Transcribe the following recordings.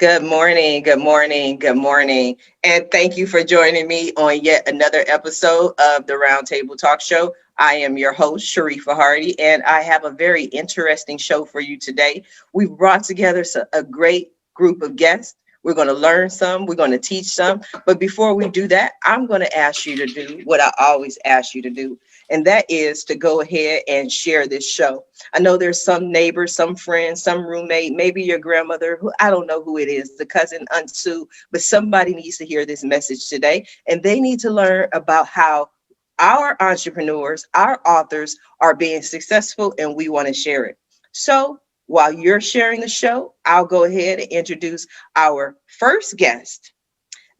Good morning, good morning, good morning. And thank you for joining me on yet another episode of the Roundtable Talk Show. I am your host, Sharifa Hardy, and I have a very interesting show for you today. We've brought together a great group of guests. We're going to learn some, we're going to teach some. But before we do that, I'm going to ask you to do what I always ask you to do, and that is to go ahead and share this show. I know there's some neighbors, some friends, some roommate, maybe your grandmother, who I don't know who it is, the cousin, Aunt Sue, but somebody needs to hear this message today, and they need to learn about how our entrepreneurs, our authors are being successful, and we want to share it. So while you're sharing the show, I'll go ahead and introduce our first guest.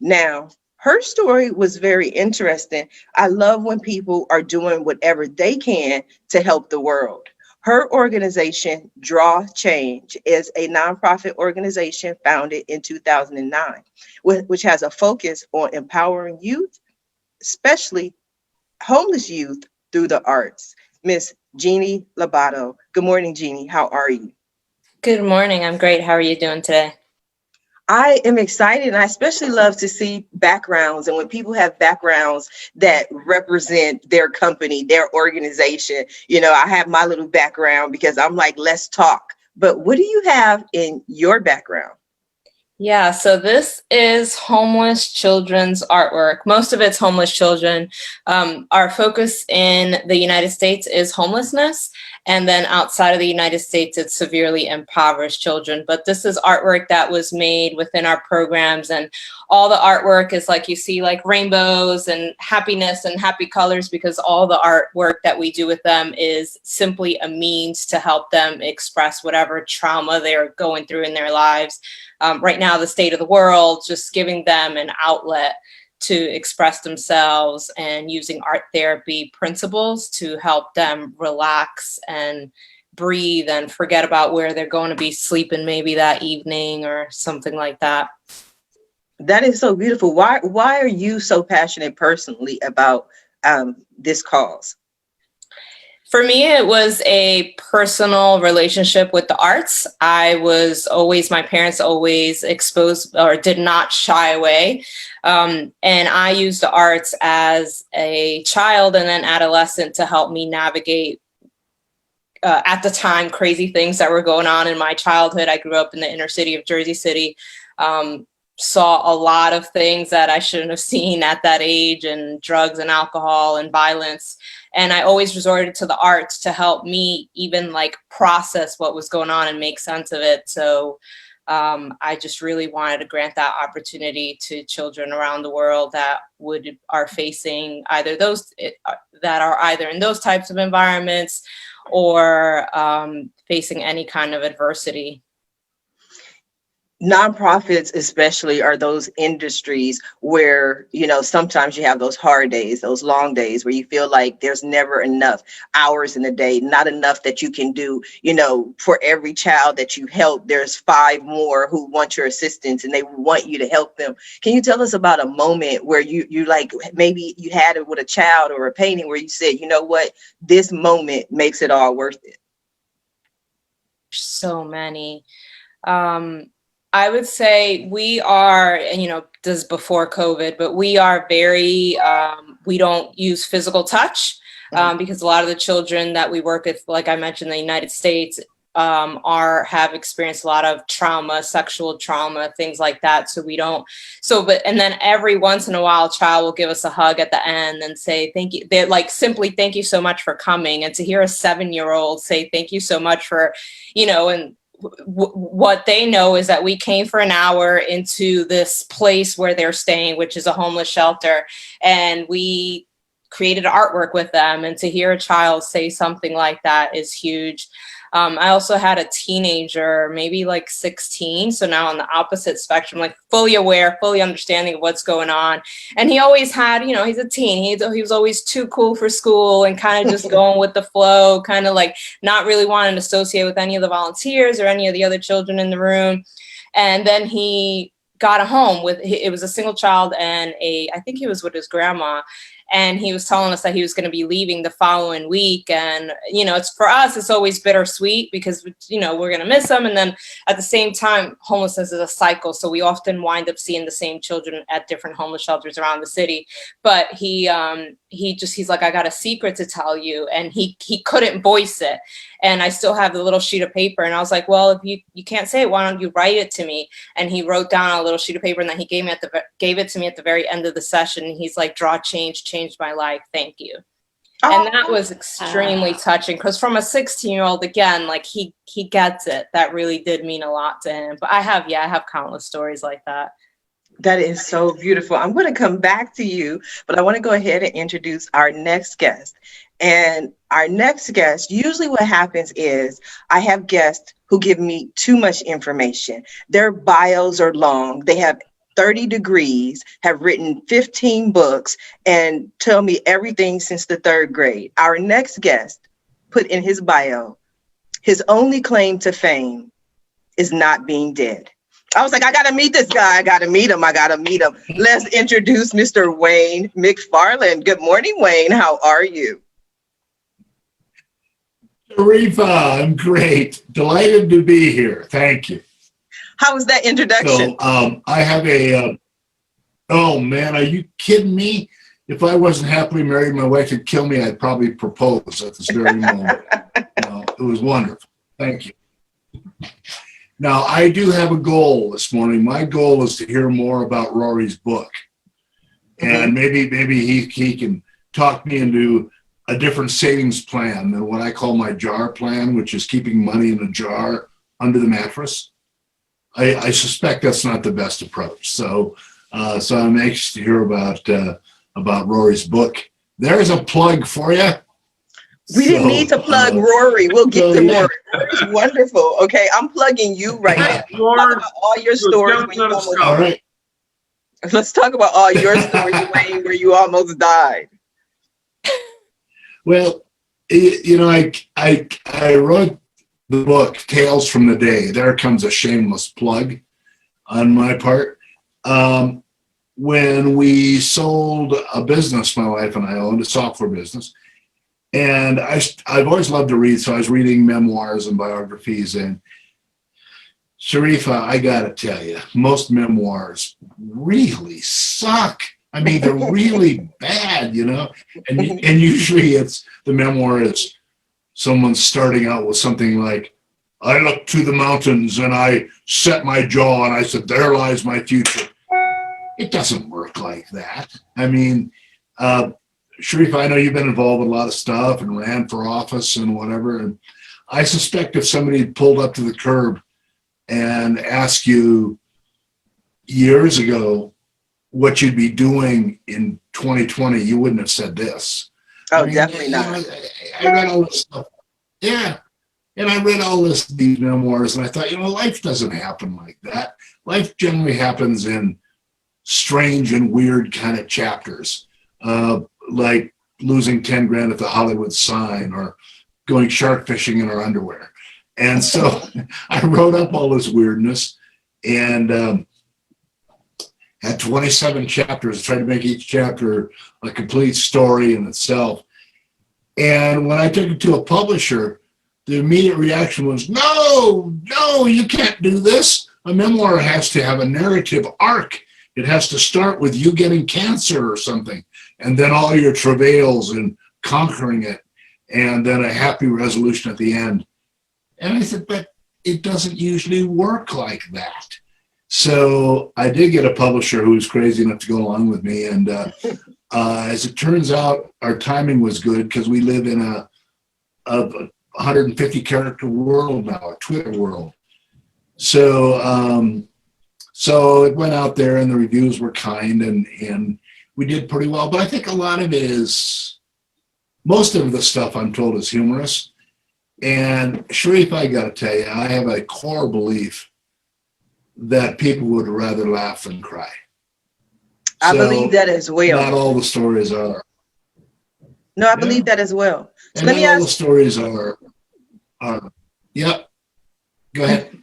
Now, her story was very interesting. I love when people are doing whatever they can to help the world. Her organization, Draw Change, is a nonprofit organization founded in 2009, which has a focus on empowering youth, especially homeless youth, through the arts. Miss Jennie Lobato. Good morning, Jennie. How are you? Good morning. I'm great. How are you doing today? I am excited, and I especially love to see backgrounds. And when people have backgrounds that represent their company, their organization, I have my little background because I'm like, let's talk. But what do you have in your background? Yeah, so this is homeless children's artwork. Most of it's homeless children. Our focus in the United States is homelessness. And then outside of the United States, it's severely impoverished children. But this is artwork that was made within our programs. And all the artwork is like you see, like rainbows and happiness and happy colors, because all the artwork that we do with them is simply a means to help them express whatever trauma they're going through in their lives. Right now, the state of the world, just giving them an outlet to express themselves and using art therapy principles to help them relax and breathe and forget about where they're going to be sleeping maybe that evening or something like that. That is so beautiful. Why are you so passionate personally about this cause? For me, it was a personal relationship with the arts. My parents always exposed or did not shy away. And I used the arts as a child and then adolescent to help me navigate, at the time, crazy things that were going on in my childhood. I grew up in the inner city of Jersey City. Saw a lot of things that I shouldn't have seen at that age, and drugs and alcohol and violence. And I always resorted to the arts to help me even like process what was going on and make sense of it. So I just really wanted to grant that opportunity to children around the world that are facing that are either in those types of environments or facing any kind of adversity. Nonprofits especially are those industries where, sometimes you have those hard days, those long days where you feel like there's never enough hours in the day, not enough that you can do, for every child that you help, there's 5 more who want your assistance and they want you to help them. Can you tell us about a moment where you like, maybe you had it with a child or a painting where you said, you know what, this moment makes it all worth it? So many. I would say we are, and this is before COVID, but we are very, we don't use physical touch because a lot of the children that we work with, like I mentioned, in the United States, have experienced a lot of trauma, sexual trauma, things like that. So we don't, and then every once in a while, a child will give us a hug at the end and say, thank you. They're like, simply, thank you so much for coming. And to hear a 7-year-old say, thank you so much for, and what they know is that we came for an hour into this place where they're staying, which is a homeless shelter, and we created artwork with them. And to hear a child say something like that is huge. I also had a teenager, maybe like 16. So now on the opposite spectrum, like fully aware, fully understanding of what's going on. And he always had, he's a teen. He was always too cool for school and kind of just going with the flow, kind of like not really wanting to associate with any of the volunteers or any of the other children in the room. And then he got a home it was a single child and I think he was with his grandma. and he was telling us that he was going to be leaving the following week. And, you know, it's for us, it's always bittersweet because, you know, we're going to miss him. And then at the same time, homelessness is a cycle. So we often wind up seeing the same children at different homeless shelters around the city. But he's like, I got a secret to tell you. And he couldn't voice it. And I still have the little sheet of paper. And I was like, well, if you can't say it, why don't you write it to me? And he wrote down a little sheet of paper, and then he gave it to me at the very end of the session. And he's like, draw change, changed my life. Thank you. And that was extremely touching, because from a 16-year-old, again, like he gets it. That really did mean a lot to him. But I have countless stories like that. That is so beautiful. I'm going to come back to you, but I want to go ahead and introduce our next guest. And our next guest, usually what happens is I have guests who give me too much information. Their bios are long. They have 30 degrees, have written 15 books, and tell me everything since the 3rd grade. Our next guest put in his bio, his only claim to fame is not being dead. I was like, I got to meet this guy. I got to meet him. Let's introduce Mr. Wayne McFarland. Good morning, Wayne. How are you? Sharifa, I'm great. Delighted to be here. Thank you. How was that introduction? So I have oh man, are you kidding me? If I wasn't happily married, my wife would kill me. I'd probably propose at this very moment. It was wonderful. Thank you. Now, I do have a goal this morning. My goal is to hear more about Rory's book. And maybe he can talk me into a different savings plan than what I call my jar plan, which is keeping money in a jar under the mattress. I suspect that's not the best approach. So I'm anxious to hear about Rory's book. There's a plug for you. We didn't need to plug Rory. We'll get to Rory. Rory's wonderful. Okay, I'm plugging you right now. Talk about all your stories. All right. Let's talk about all your stories, Wayne, where you almost died. Well, you know, I wrote the book Tales from the Day. There comes a shameless plug on my part. When we sold a business, my wife and I owned a software business, and I've always loved to read, so I was reading memoirs and biographies. And Sharifa, I gotta tell you, most memoirs really suck. I mean, they're really bad, you know. And usually it's the memoir is someone starting out with something like, I looked to the mountains and I set my jaw and I said, there lies my future. It doesn't work like that. I mean, Sharifa, I know you've been involved with a lot of stuff and ran for office and whatever. And I suspect if somebody pulled up to the curb and asked you years ago what you'd be doing in 2020, you wouldn't have said this. Oh, I mean, definitely not. I read all this stuff. Yeah. And I read all these memoirs, and I thought, you know, life doesn't happen like that. Life generally happens in strange and weird kind of chapters, like losing 10 grand at the Hollywood sign or going shark fishing in our underwear. And so I wrote up all this weirdness and had 27 chapters, tried to make each chapter a complete story in itself. And when I took it to a publisher, the immediate reaction was, no, you can't do this. A memoir has to have a narrative arc. It has to start with you getting cancer or something, and then all your travails and conquering it, and then a happy resolution at the end. And I said, but it doesn't usually work like that. So I did get a publisher who was crazy enough to go along with me. And as it turns out, our timing was good because we live in a 150 character world now, a Twitter world. So it went out there and the reviews were kind and we did pretty well. But I think a lot of it is, most of the stuff I'm told is humorous. And Sharif, I got to tell you, I have a core belief that people would rather laugh than cry. I believe that as well. Not all the stories are. No, I believe that as well. So and let me not all ask. the stories are. Yep. Go ahead.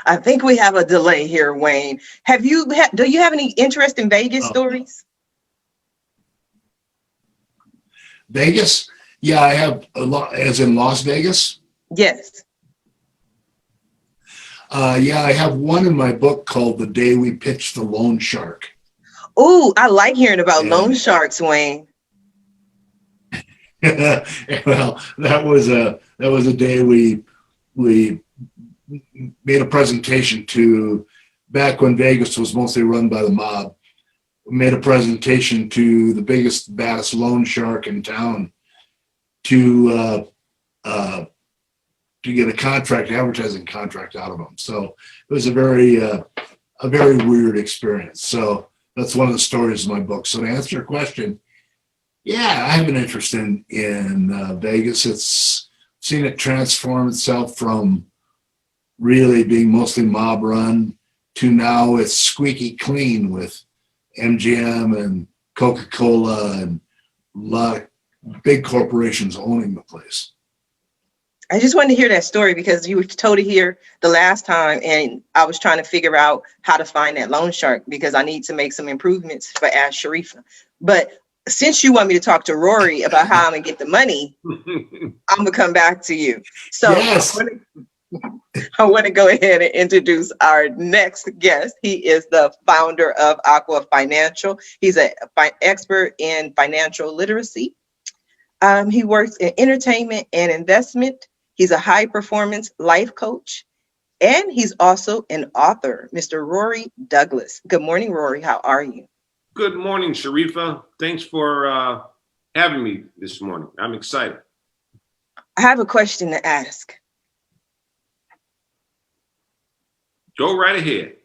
I think we have a delay here, Wayne. Do you have any interest in Vegas stories? Vegas? Yeah, I have a lot, as in Las Vegas. Yes. Yeah, I have one in my book called "The Day We Pitched the Loan Shark." Ooh, I like hearing about loan And sharks, Wayne. well, that was a day we made a presentation to, back when Vegas was mostly run by the mob. We made a presentation to the biggest, baddest loan shark in town to get a contract, advertising contract out of them. So it was a very weird experience. So that's one of the stories in my book. So to answer your question, yeah, I have an interest in Vegas. It's seen it transform itself from really being mostly mob run to now it's squeaky clean with MGM and Coca-Cola and a lot of big corporations owning the place. I just wanted to hear that story because you were told it here the last time, and I was trying to figure out how to find that loan shark because I need to make some improvements for Ask Sharifa. But since you want me to talk to Rory about how I'm gonna get the money, I'm gonna come back to you. So Yes. I want to go ahead and introduce our next guest. He is the founder of Aqua Financial. He's an expert in financial literacy. He works in entertainment and investment. He's a high performance life coach, and he's also an author, Mr. Rory Douglas. Good morning, Rory. How are you? Good morning, Sharifa. Thanks for having me this morning. I'm excited. I have a question to ask. Go right ahead.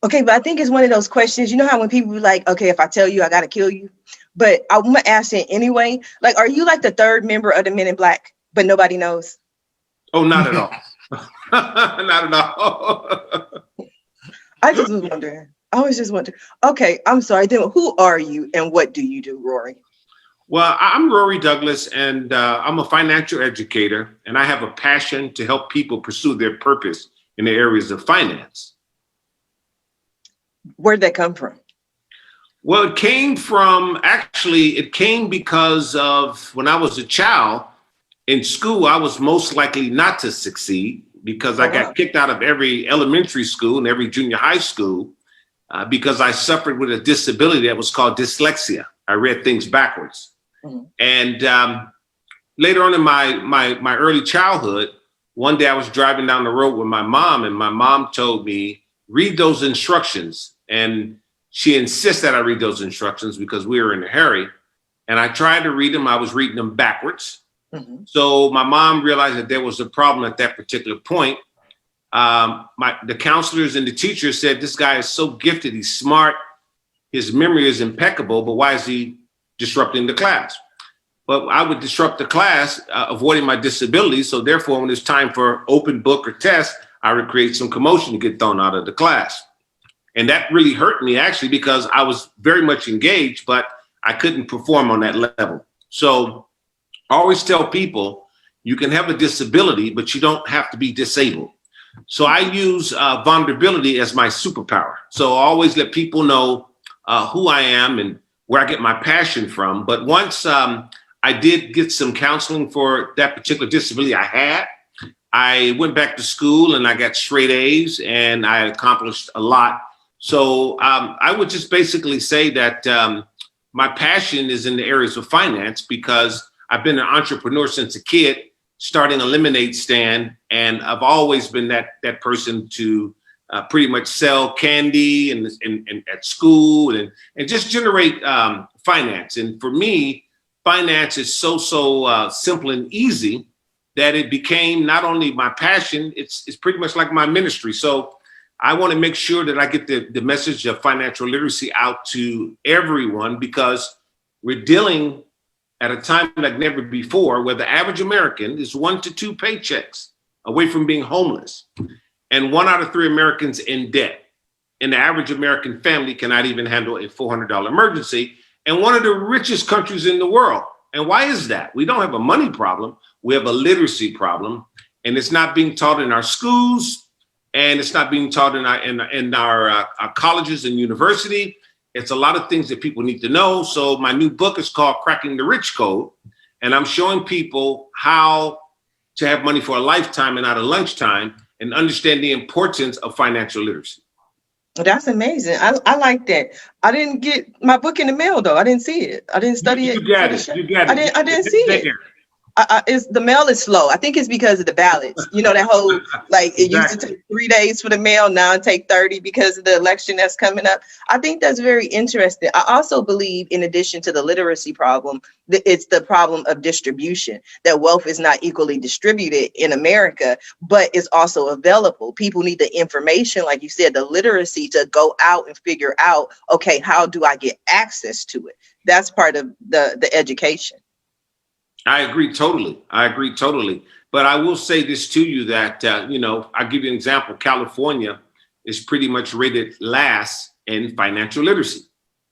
Okay, but I think it's one of those questions, you know how when people be like, okay, if I tell you, I got to kill you. But I'm going to ask it anyway. Like, are you like the third member of the Men in Black, but nobody knows? Oh, not at all. Not at all. I just was wondering. I was just wondering. Okay, I'm sorry. Then who are you and what do you do, Rory? Well, I'm Rory Douglas, and I'm a financial educator, and I have a passion to help people pursue their purpose in the areas of finance. Where'd that come from? Well, it came because of when I was a child in school, I was most likely not to succeed because I got kicked out of every elementary school and every junior high school because I suffered with a disability that was called dyslexia. I read things backwards. Mm-hmm. And later on in my early childhood, one day I was driving down the road with my mom, and my mom told me, read those instructions. And she insists that I read those instructions because we were in a hurry. And I tried to read them. I was reading them backwards. Mm-hmm. So my mom realized that there was a problem at that particular point. The counselors and the teachers said, this guy is so gifted. He's smart. His memory is impeccable. But why is he disrupting the class? But I would disrupt the class, avoiding my disability. So therefore, when it's time for open book or test, I would create some commotion to get thrown out of the class. And that really hurt me, actually, because I was very much engaged, but I couldn't perform on that level. So I always tell people, you can have a disability, but you don't have to be disabled. So I use vulnerability as my superpower. So I always let people know who I am and where I get my passion from. But once I did get some counseling for that particular disability I had, I went back to school and I got straight A's and I accomplished a lot. So I would just basically say that my passion is in the areas of finance because I've been an entrepreneur since a kid, starting a lemonade stand. And I've always been that person to pretty much sell candy and at school and just generate finance. And for me, finance is so simple and easy that it became not only my passion, it's pretty much like my ministry. So I want to make sure that I get the message of financial literacy out to everyone because we're dealing at a time like never before where the average American is 1 to 2 paychecks away from being homeless and 1 out of 3 Americans in debt. And the average American family cannot even handle a $400 emergency, and one of the richest countries in the world. And why is that? We don't have a money problem. We have a literacy problem, and it's not being taught in our schools, and it's not being taught in our colleges and university. It's a lot of things that people need to know. So my new book is called Cracking the Rich Code. And I'm showing people how to have money for a lifetime and not a lunchtime, and understand the importance of financial literacy. That's amazing. I like that. I didn't get my book in the mail though. I didn't see it. I didn't study it. You got it. You got it. I didn't see it. The mail is slow. I think it's because of the ballots. You know, that whole, like, it used to take 3 days for the mail. Now it take 30 because of the election that's coming up. I think that's very interesting. I also believe, in addition to the literacy problem, that it's the problem of distribution, that wealth is not equally distributed in America, but it's also available. People need the information, like you said, the literacy to go out and figure out, okay, how do I get access to it? That's part of the education. I agree totally. But I will say this to you that, I'll give you an example. California is pretty much rated last in financial literacy.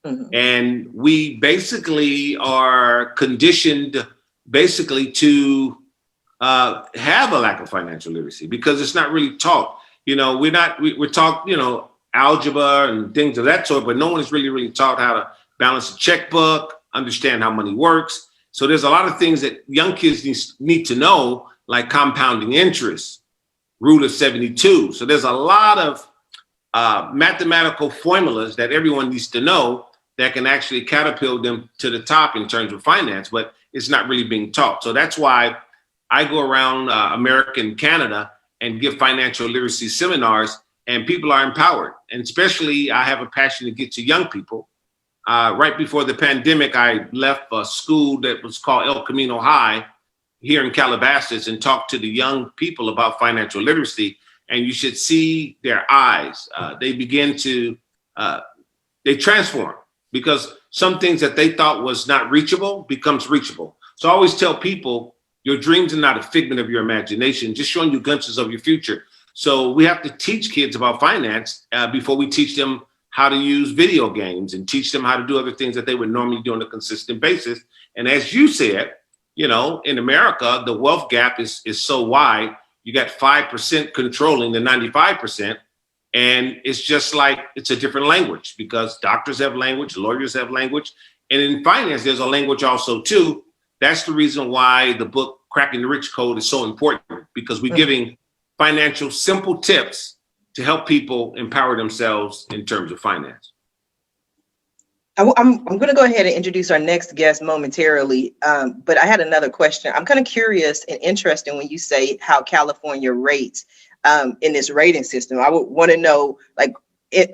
Mm-hmm. And we basically are conditioned to have a lack of financial literacy because it's not really taught. We're taught, algebra and things of that sort, but no one is really taught how to balance a checkbook, understand how money works. So there's a lot of things that young kids need to know, like compounding interest, rule of 72. So there's a lot of mathematical formulas that everyone needs to know that can actually catapult them to the top in terms of finance, but it's not really being taught. So that's why I go around America and Canada and give financial literacy seminars, and people are empowered. And especially I have a passion to get to young people. Right before the pandemic, I left a school that was called El Camino High here in Calabasas and talked to the young people about financial literacy. And you should see their eyes. They begin to, they transform, because some things that they thought was not reachable becomes reachable. So I always tell people, your dreams are not a figment of your imagination, just showing you glimpses of your future. So we have to teach kids about finance before we teach them how to use video games and teach them how to do other things that they would normally do on a consistent basis. And as you said, in America, the wealth gap is so wide. You got 5% controlling the 95%. And it's just like, it's a different language, because doctors have language, lawyers have language. And in finance, there's a language also too. That's the reason why the book Cracking the Rich Code is so important, because we're giving financial simple tips to help people empower themselves in terms of finance. I'm going to go ahead and introduce our next guest momentarily, but I had another question. I'm kind of curious and interested when you say how California rates in this rating system. I would want to know, like,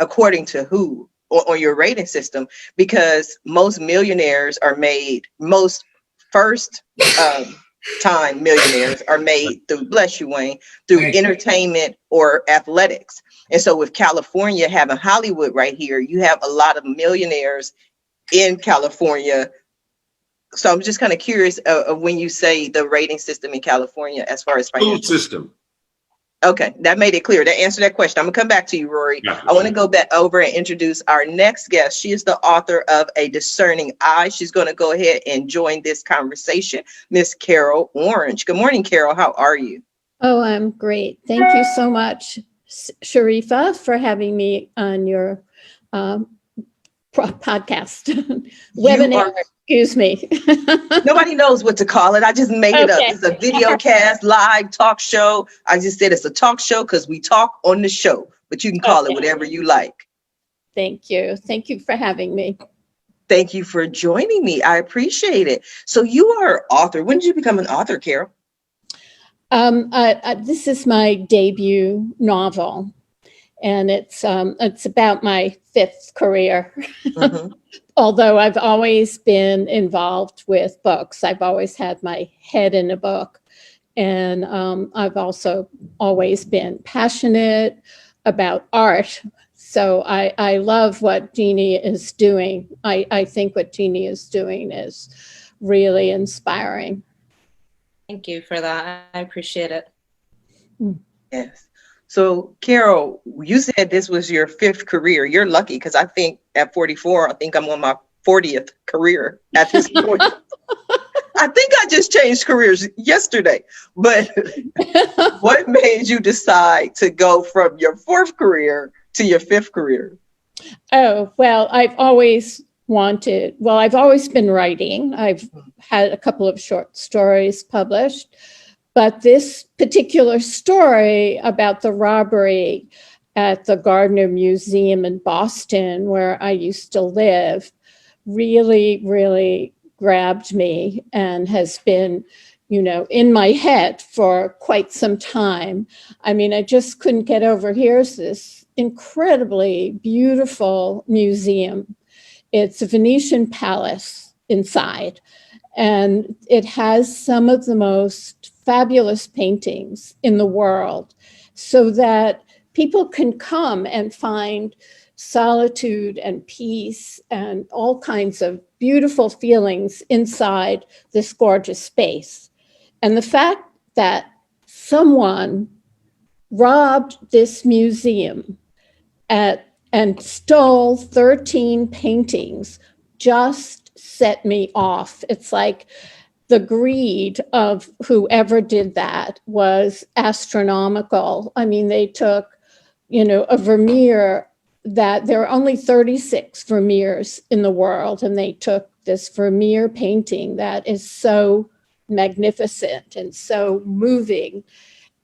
according to who on your rating system, because most millionaires are made, most first time millionaires are made through, bless you, Wayne, through entertainment or athletics. And so with California having Hollywood right here, you have a lot of millionaires in California. So I'm just kind of curious of when you say the rating system in California as far as financial food system. Okay, that made it clear. That answered that question. I'm gonna come back to you, Rory. Yeah. I want to go back over and introduce our next guest. She is the author of A Discerning Eye. She's going to go ahead and join this conversation, Miss Carol Orange. Good morning, Carol. How are you? Oh, I'm great. Thank you so much, Sharifa, for having me on your podcast webinar. Excuse me. Nobody knows what to call it. I just made it up. It's a video cast, live talk show. I just said it's a talk show because we talk on the show, but you can call it whatever you like. Thank you. Thank you for having me. Thank you for joining me. I appreciate it. So you are an author. When did you become an author, Carol? This is my debut novel, and it's about my fifth career. Mm-hmm. Although I've always been involved with books. I've always had my head in a book. And I've also always been passionate about art. So I love what Jennie is doing. I think what Jennie is doing is really inspiring. Thank you for that. I appreciate it. Yes. So, Carol, you said this was your fifth career. You're lucky, because I think at 44, I think I'm on my 40th career at this point. I think I just changed careers yesterday. But what made you decide to go from your fourth career to your fifth career? Oh, well, I've always been writing. I've had a couple of short stories published, but this particular story about the robbery at the Gardner Museum in Boston, where I used to live, really, really grabbed me and has been, in my head for quite some time. I mean, I just couldn't get over. Here's this incredibly beautiful museum. It's a Venetian palace inside, and it has some of the most fabulous paintings in the world, so that people can come and find solitude and peace and all kinds of beautiful feelings inside this gorgeous space. And the fact that someone robbed this museum and stole 13 paintings just set me off. It's like the greed of whoever did that was astronomical. I mean, they took, a Vermeer that there are only 36 Vermeers in the world, and they took this Vermeer painting that is so magnificent and so moving,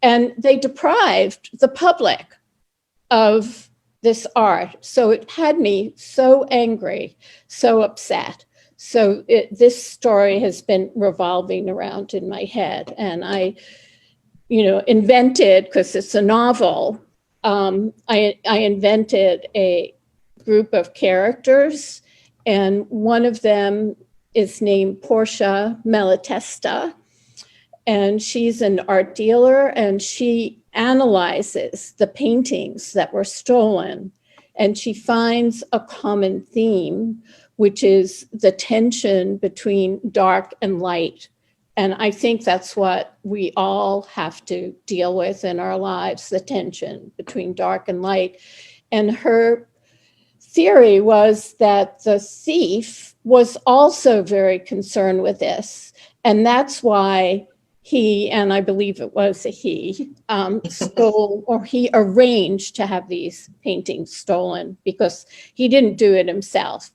and they deprived the public of this art. So it had me so angry, so upset. So this story has been revolving around in my head, and I, invented, because it's a novel, I invented a group of characters, and one of them is named Portia Malatesta, and she's an art dealer, and she analyzes the paintings that were stolen, and she finds a common theme, which is the tension between dark and light. And I think that's what we all have to deal with in our lives, the tension between dark and light. And her theory was that the thief was also very concerned with this. And that's why he, and I believe it was a he, stole, or he arranged to have these paintings stolen, because he didn't do it himself.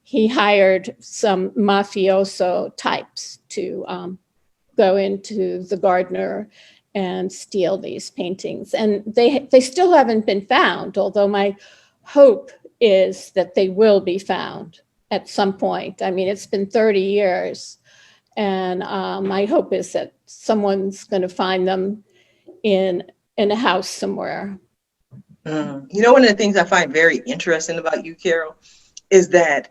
He hired some mafioso types to go into the Gardner and steal these paintings. And they still haven't been found, although my hope is that they will be found at some point. I mean, it's been 30 years, and my hope is that someone's going to find them in a house somewhere. One of the things I find very interesting about you, Carol, is that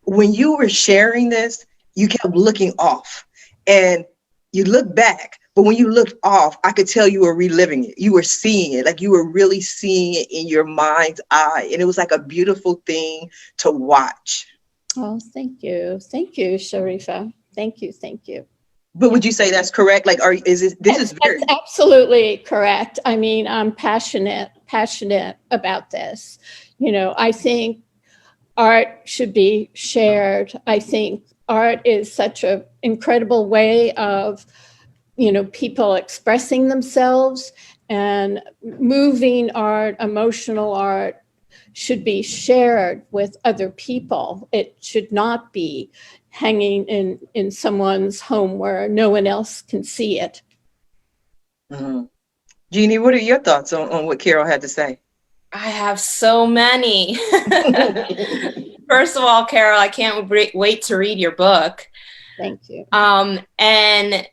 when you were sharing this, you kept looking off, and you look back, but when you looked off, I could tell you were reliving it. You were seeing it, like you were really seeing it in your mind's eye. And it was like a beautiful thing to watch. Oh, thank you. Thank you, Sharifa. Thank you. But would you say that's correct? Like, That's absolutely correct. I mean, I'm passionate about this. I think art should be shared. I think art is such an incredible way of, people expressing themselves, and moving art, emotional art should be shared with other people. It should not be hanging in someone's home where no one else can see it. Mm-hmm. Jennie, what are your thoughts on what Carol had to say? I have so many. First of all, Carol, I can't wait to read your book. Thank you. And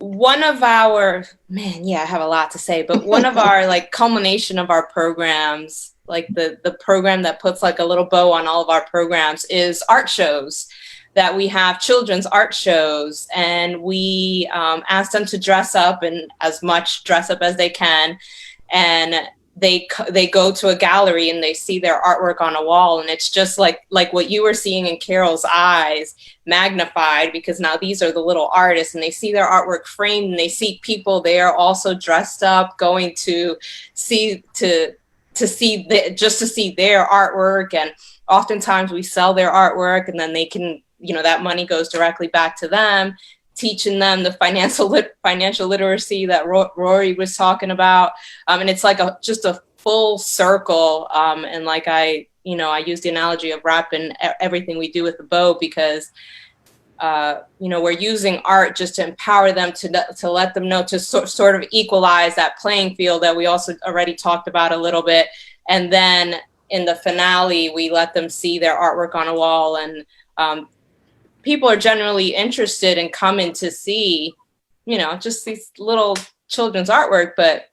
one of our, I have a lot to say, but one of our culmination of our programs, like the program that puts like a little bow on all of our programs, is art shows. That we have children's art shows, and we ask them to dress up, and as much dress up as they can, and they go to a gallery and they see their artwork on a wall, and it's just like what you were seeing in Carol's eyes, magnified, because now these are the little artists, and they see their artwork framed, and they see people there also dressed up, going to see their artwork. And oftentimes we sell their artwork, and then they can, that money goes directly back to them, teaching them the financial literacy that Rory was talking about. And it's like just a full circle. And like I use the analogy of wrapping everything we do with a bow, because we're using art just to empower them, to let them know, to sort of equalize that playing field that we also already talked about a little bit. And then in the finale, we let them see their artwork on a wall, and people are generally interested in coming to see, just these little children's artwork, but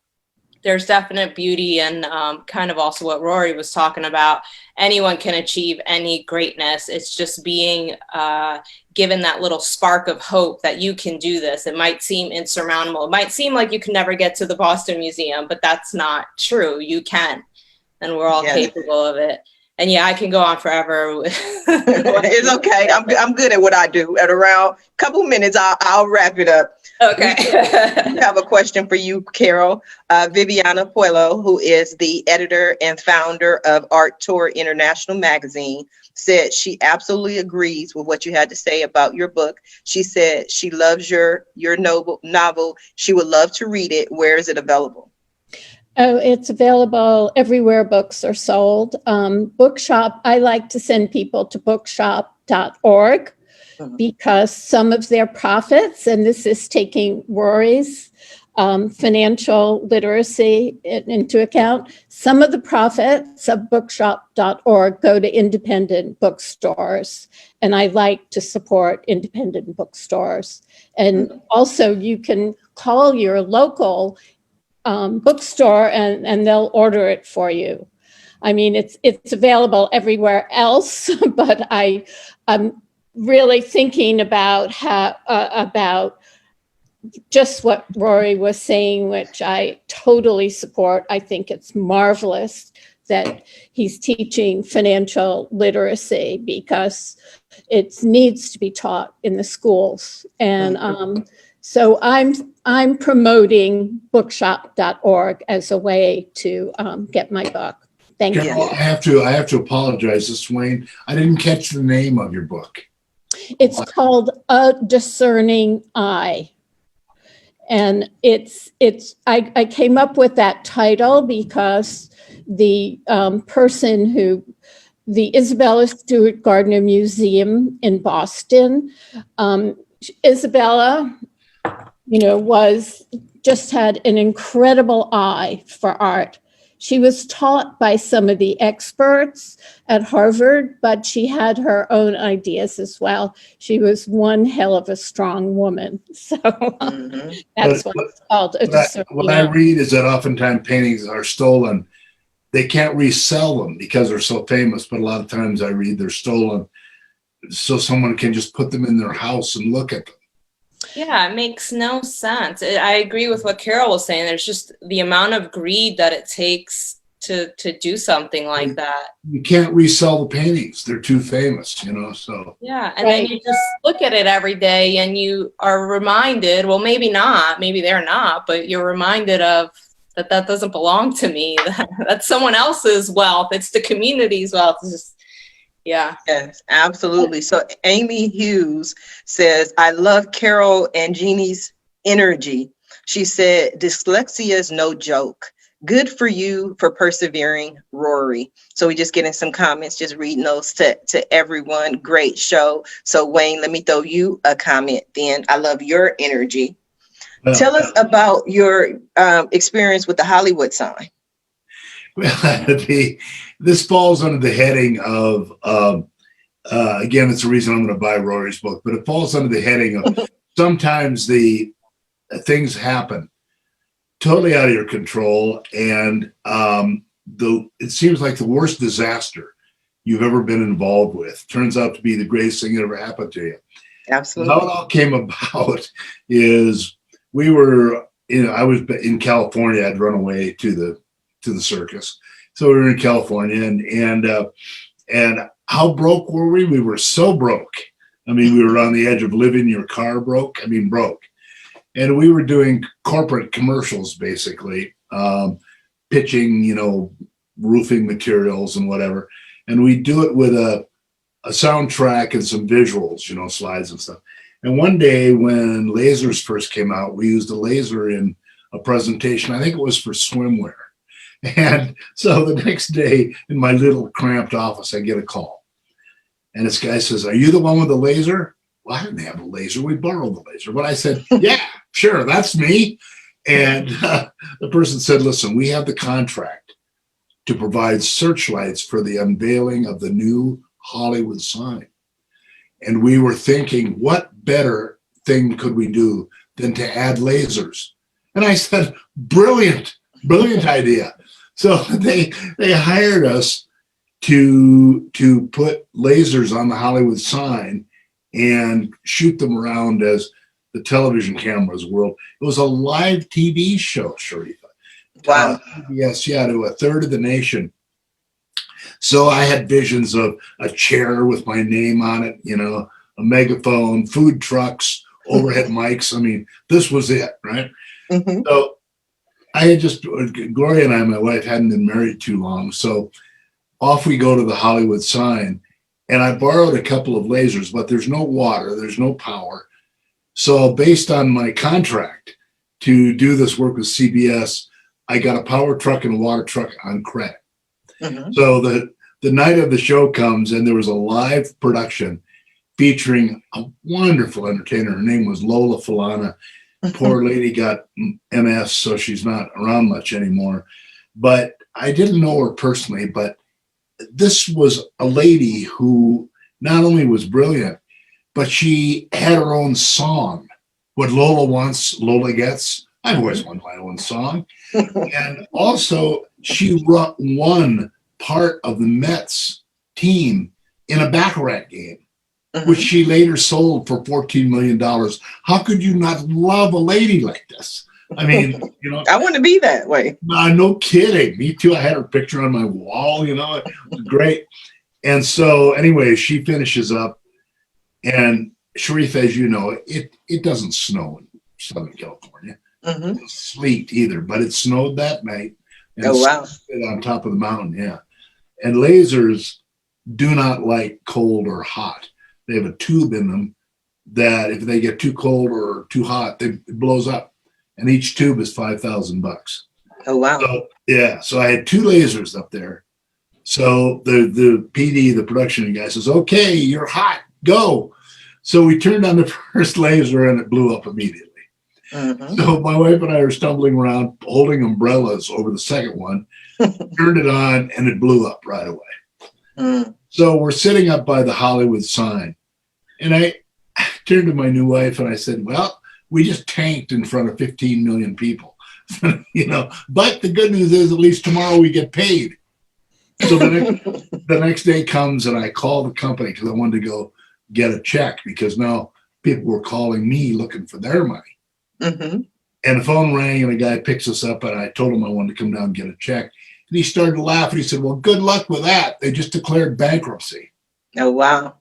there's definite beauty and kind of also what Rory was talking about. Anyone can achieve any greatness. It's just being given that little spark of hope that you can do this. It might seem insurmountable. It might seem like you can never get to the Boston Museum, but that's not true. You can, and we're all capable of it. And yeah, I can go on forever. It's okay. I'm good at what I do. At around a couple minutes, I'll wrap it up. Okay. We have a question for you, Carol. Viviana Puello, who is the editor and founder of Art Tour International magazine, said she absolutely agrees with what you had to say about your book. She said she loves your novel. She would love to read it. Where is it available? Oh, it's available everywhere books are sold. Bookshop, I like to send people to bookshop.org because some of their profits, and this is taking Rory's financial literacy into account, some of the profits of bookshop.org go to independent bookstores. And I like to support independent bookstores. And also you can call your local bookstore and they'll order it for you. I mean, it's available everywhere else, but I'm really thinking about about just what Rory was saying, which I totally support. I think it's marvelous that he's teaching financial literacy because it needs to be taught in the schools. And so I'm promoting bookshop.org as a way to get my book. Thank you. I have to apologize, this is Wayne. I didn't catch the name of your book. It's called A Discerning Eye. And I came up with that title because the the Isabella Stewart Gardner Museum in Boston, Isabella, had an incredible eye for art. She was taught by some of the experts at Harvard, but she had her own ideas as well. She was one hell of a strong woman. So that's what it's called. What I read is that oftentimes paintings are stolen. They can't resell them because they're so famous, but a lot of times I read they're stolen so someone can just put them in their house and look at them. Yeah, it makes no sense. I agree with what Carol was saying. There's just the amount of greed that it takes to do something like that. You can't resell the paintings. They're too famous, so. Yeah, and then you just look at it every day and you are reminded, well, maybe not, maybe they're not, but you're reminded of that doesn't belong to me. That's someone else's wealth. It's the community's wealth. It's just, yeah. Yes, absolutely. So Amy Hughes says, I love Carol and Jennie's energy. She said, dyslexia is no joke. Good for you for persevering, Rory. So we just getting some comments, just reading those to everyone. Great show. So Wayne, let me throw you a comment then. I love your energy. Tell us about your experience with the Hollywood sign. Well, this falls under the heading of, again, it's the reason I'm going to buy Rory's book, but it falls under the heading of sometimes the things happen totally out of your control, and it seems like the worst disaster you've ever been involved with turns out to be the greatest thing that ever happened to you. Absolutely. How it all came about is I was in California. I'd run away to the circus. So we were in California and how broke were we? We were so broke. I mean, we were on the edge of living your car broke. And we were doing corporate commercials, basically, pitching, roofing materials and whatever. And we do it with a soundtrack and some visuals, slides and stuff. And one day when lasers first came out, we used a laser in a presentation. I think it was for swimwear. And so the next day in my little cramped office, I get a call. And this guy says, "Are you the one with the laser?" Well, I didn't have a laser. We borrowed the laser. But I said, "Yeah, sure, that's me." And the person said, "Listen, we have the contract to provide searchlights for the unveiling of the new Hollywood sign. And we were thinking, what better thing could we do than to add lasers?" And I said, brilliant idea. So they hired us to put lasers on the Hollywood sign and shoot them around as the television cameras whirled. It was a live TV show, Sharifa. Wow. Yes, yeah, to a third of the nation. So I had visions of a chair with my name on it, you know, a megaphone, food trucks, overhead mics. I mean, this was it, right? Mm-hmm. So I had just, Gloria and I, my wife, hadn't been married too long. So off we go to the Hollywood sign. And I borrowed a couple of lasers, but there's no water, there's no power. So based on my contract to do this work with CBS, I got a power truck and a water truck on credit. Mm-hmm. So the night of the show comes and there was a live production featuring a wonderful entertainer. Her name was Lola Falana. Poor lady got MS, so she's not around much anymore. But I didn't know her personally, but this was a lady who not only was brilliant, but she had her own song. What Lola wants, Lola gets. I've always wanted my own song. And also, she won part of the Mets team in a Baccarat game, which she later sold for $14 million. How could you not love a lady like this? I mean, you know, I want to be that way. No kidding. Me too. I had her picture on my wall, you know, it was great. And so anyway, she finishes up, and Sharif, as you know, it doesn't snow in Southern California. Mm-hmm. It doesn't sleet either, but it snowed that night. And Oh, wow. on top of the mountain, yeah. And lasers do not like cold or hot. They have a tube in them that if they get too cold or too hot, it blows up. And each tube is $5,000. Oh, wow. So, yeah, so I had two lasers up there. So the PD, the production guy, says, "Okay, you're hot, go." So we turned on the first laser and it blew up immediately. Mm-hmm. So my wife and I are stumbling around holding umbrellas over the second one, turned it on, and it blew up right away. Mm. So we're sitting up by the Hollywood sign. And I turned to my new wife and I said, "Well, we just tanked in front of 15 million people." You know, but the good news is at least tomorrow we get paid. So the next day comes and I call the company because I wanted to go get a check because now people were calling me looking for their money. Mm-hmm. And the phone rang and a guy picks us up and I told him I wanted to come down and get a check. And he started to laugh and he said, "Well, good luck with that. They just declared bankruptcy." Oh, wow.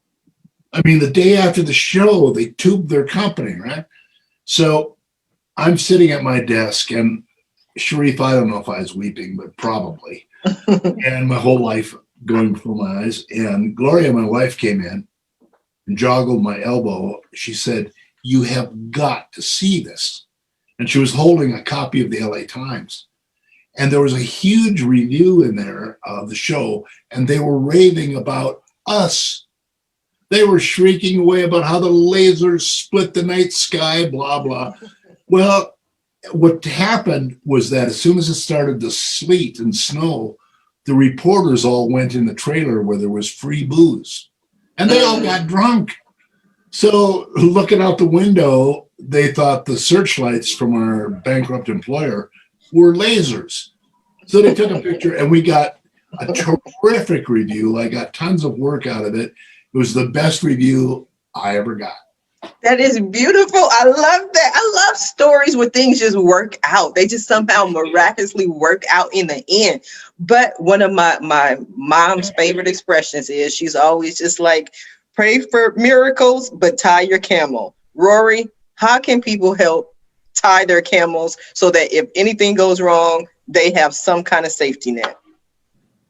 I mean, the day after the show, they tubed their company, right? So I'm sitting at my desk and Sharif, I don't know if I was weeping, but probably. And my whole life going before my eyes. And Gloria, my wife, came in and joggled my elbow. She said, "You have got to see this." And she was holding a copy of the LA Times. And there was a huge review in there of the show, and they were raving about us. They were shrieking away about how the lasers split the night sky, blah, blah. Well, what happened was that as soon as it started to sleet and snow, the reporters all went in the trailer where there was free booze. And they all got drunk. So looking out the window, they thought the searchlights from our bankrupt employer were lasers. So they took a picture and we got a terrific review. I got tons of work out of it. It was the best review I ever got. That is beautiful. I love that. I love stories where things just work out. They just somehow miraculously work out in the end. But one of my mom's favorite expressions is she's always just like, pray for miracles, but tie your camel. Rory, how can people help tie their camels so that if anything goes wrong, they have some kind of safety net?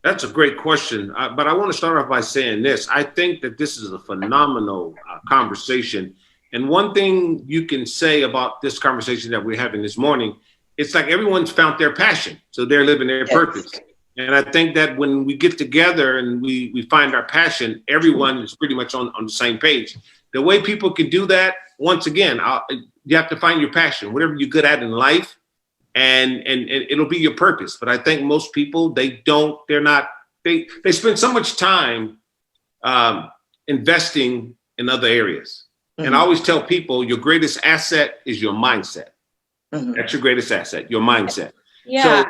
That's a great question. But I want to start off by saying this. I think that this is a phenomenal conversation. And one thing you can say about this conversation that we're having this morning it's like everyone's found their passion. So they're living their purpose. And I think that when we get together and we find our passion, everyone is pretty much on the same page. The way people can do that, once again, you have to find your passion, whatever you're good at in life, and it'll be your purpose. But I think most people, they spend so much time investing in other areas. Mm-hmm. And I always tell people, your greatest asset is your mindset. Mm-hmm. That's your greatest asset, your mindset. Yeah,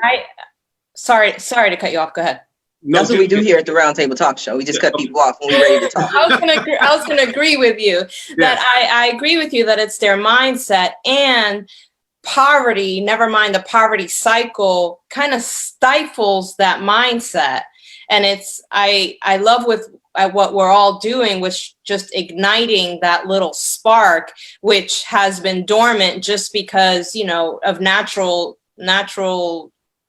sorry to cut you off. Go ahead. No, that's what we do here at the Roundtable Talk Show. We just cut people off when we're ready to talk. I was gonna agree with you that I agree with you that it's their mindset, and poverty, never mind the poverty cycle, kind of stifles that mindset. And I love what we're all doing, which just igniting that little spark, which has been dormant just because, of natural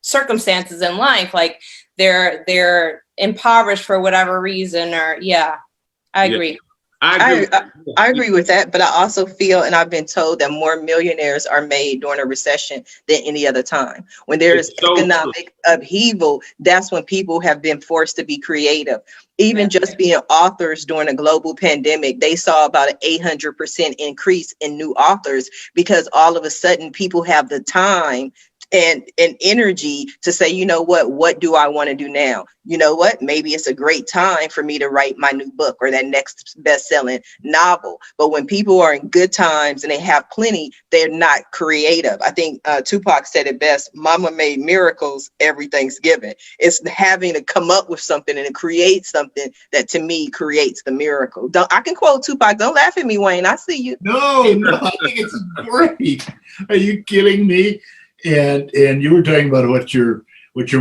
circumstances in life. Like they're impoverished for whatever reason, or I agree. I agree with that, but I also feel, and I've been told, that more millionaires are made during a recession than any other time. When there is economic upheaval, that's when people have been forced to be creative. Even just being authors during a global pandemic, they saw about an 800% increase in new authors, because all of a sudden people have the time and energy to say, what do I want to do now? You know what? Maybe it's a great time for me to write my new book or that next best-selling novel. But when people are in good times and they have plenty, they're not creative. I think Tupac said it best: Mama made miracles every Thanksgiving. It's having to come up with something and create something that, to me, creates the miracle. I can quote Tupac. Don't laugh at me, Wayne. I see you. No, I think it's great. Are you kidding me? And you were talking about what your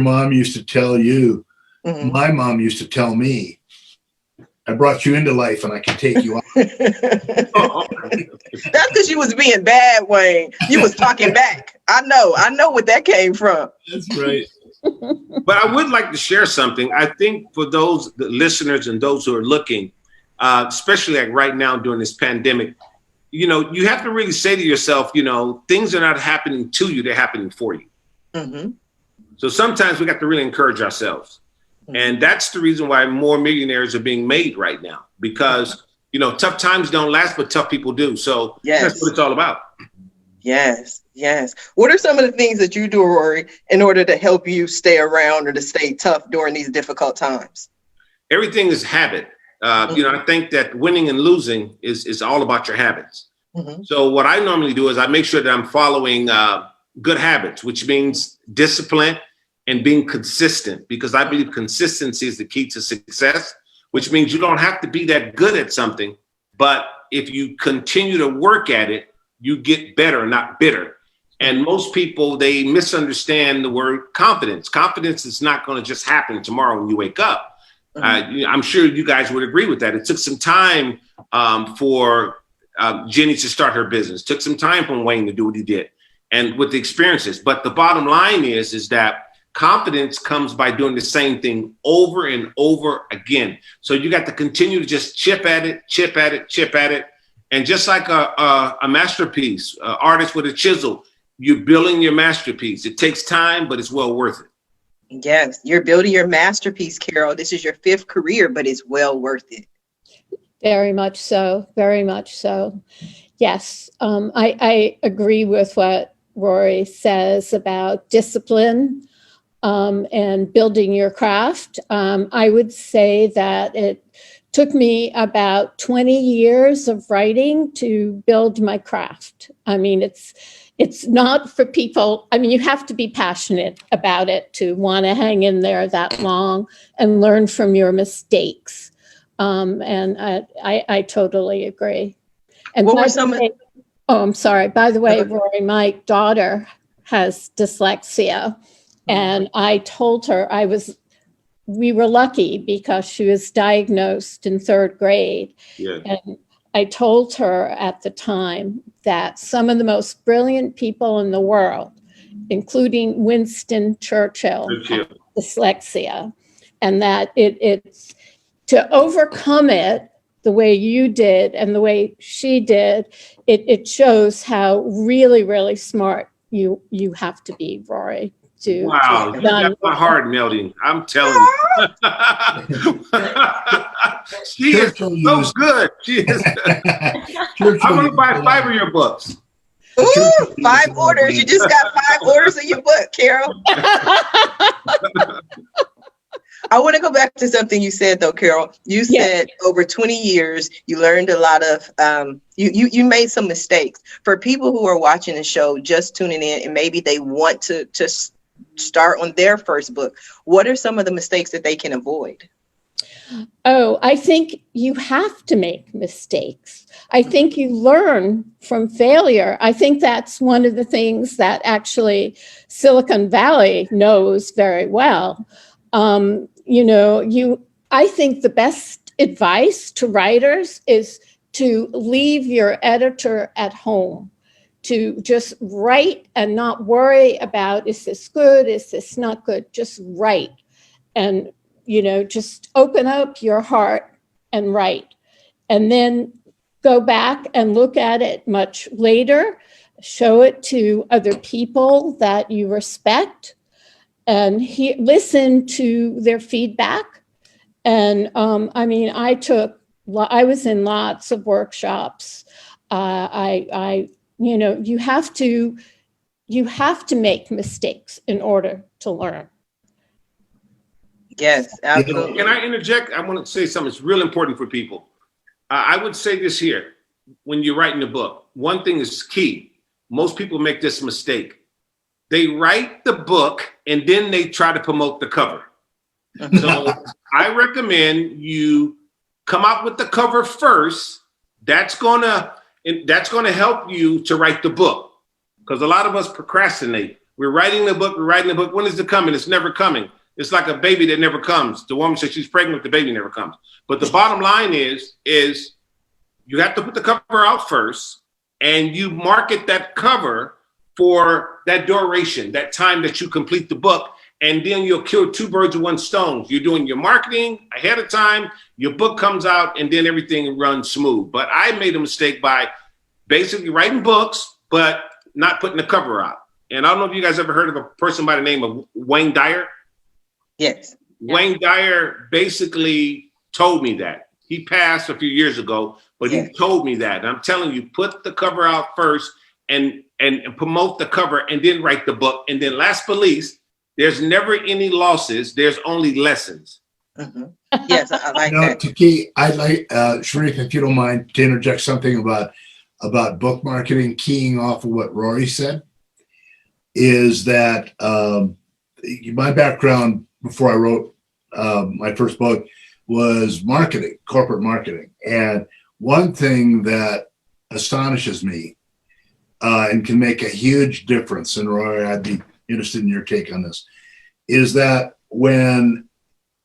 mom used to tell you. Mm-hmm. My mom used to tell me, I brought you into life and I can take you out. That's because you was being bad, Wayne. You was talking back. I know what that came from. That's right. But I would like to share something. I think for the listeners and those who are looking, especially like right now during this pandemic, you have to really say to yourself, things are not happening to you, they're happening for you. Mm-hmm. So sometimes we got to really encourage ourselves. Mm-hmm. And that's the reason why more millionaires are being made right now, because, tough times don't last, but tough people do. So that's what it's all about. Yes. What are some of the things that you do, Rory, in order to help you stay around or to stay tough during these difficult times? Everything is habit. I think that winning and losing is all about your habits. Mm-hmm. So what I normally do is I make sure that I'm following good habits, which means discipline and being consistent, because I believe consistency is the key to success, which means you don't have to be that good at something, but if you continue to work at it, you get better, not bitter. And most people, they misunderstand the word confidence. Confidence is not going to just happen tomorrow when you wake up. I'm sure you guys would agree with that. It took some time for Jennie to start her business. It took some time for Wayne to do what he did, and with the experiences. But the bottom line is that confidence comes by doing the same thing over and over again. So you got to continue to just chip at it. And just like a masterpiece, artist with a chisel, you're building your masterpiece. It takes time, but it's well worth it. Yes, you're building your masterpiece, Carol. This is your 5th career, but it's well worth it. Very much so. Very much so. Yes, I agree with what Rory says about discipline and building your craft. I would say that it took me about 20 years of writing to build my craft. I mean, it's not for people. I mean, you have to be passionate about it to want to hang in there that long and learn from your mistakes. And I totally agree. And what were some of? Oh, I'm sorry. By the way, Rory, my daughter has dyslexia, and I told her we were lucky because she was diagnosed in 3rd grade. Yeah. And I told her at the time that some of the most brilliant people in the world, including Winston Churchill, have dyslexia, and that it's to overcome it the way you did and the way she did, it shows how really, really smart you have to be, Rory. Wow, you got my heart melting. I'm telling you. She is so good. She is. I'm going to buy 5 of your books. Ooh, 5 orders. You just got 5 orders of your book, Carol. I want to go back to something you said, though, Carol. You said over 20 years, you learned a lot of, you made some mistakes. For people who are watching the show, just tuning in, and maybe they want to start on their first book, what are some of the mistakes that they can avoid? Oh, I think you have to make mistakes. I think you learn from failure. I think that's one of the things that actually Silicon Valley knows very well. I think the best advice to writers is to leave your editor at home, to just write and not worry about, is this good? Is this not good? Just write. And, just open up your heart and write. And then go back and look at it much later, show it to other people that you respect, and listen to their feedback. And I was in lots of workshops. You have to make mistakes in order to learn. Yes, absolutely. Can I interject? I want to say something that's real important for people. I would say this here. When you're writing a book, one thing is key. Most people make this mistake. They write the book and then they try to promote the cover. So I recommend you come out with the cover first. That's gonna help you to write the book, because a lot of us procrastinate. We're writing the book. When is it coming? It's never coming. It's like a baby that never comes. The woman says she's pregnant, the baby never comes. But the bottom line is you have to put the cover out first, and you market that cover for that duration, that time that you complete the book, and then you'll kill 2 birds with 1 stone. You're doing your marketing ahead of time, your book comes out, and then everything runs smooth. But I made a mistake by basically writing books, but not putting the cover out. And I don't know if you guys ever heard of a person by the name of Wayne Dyer. Yes. Wayne Dyer basically told me that. He passed a few years ago, but he told me that. And I'm telling you, put the cover out first and promote the cover, and then write the book. And then last but least, there's never any losses. There's only lessons. Mm-hmm. Yes, I like that. Taki, I'd like, Sharif, if you don't mind, to interject something about book marketing, keying off of what Rory said, is that my background before I wrote my first book was marketing, corporate marketing. And one thing that astonishes me and can make a huge difference, and Rory, I'd be interested in your take on this, is that when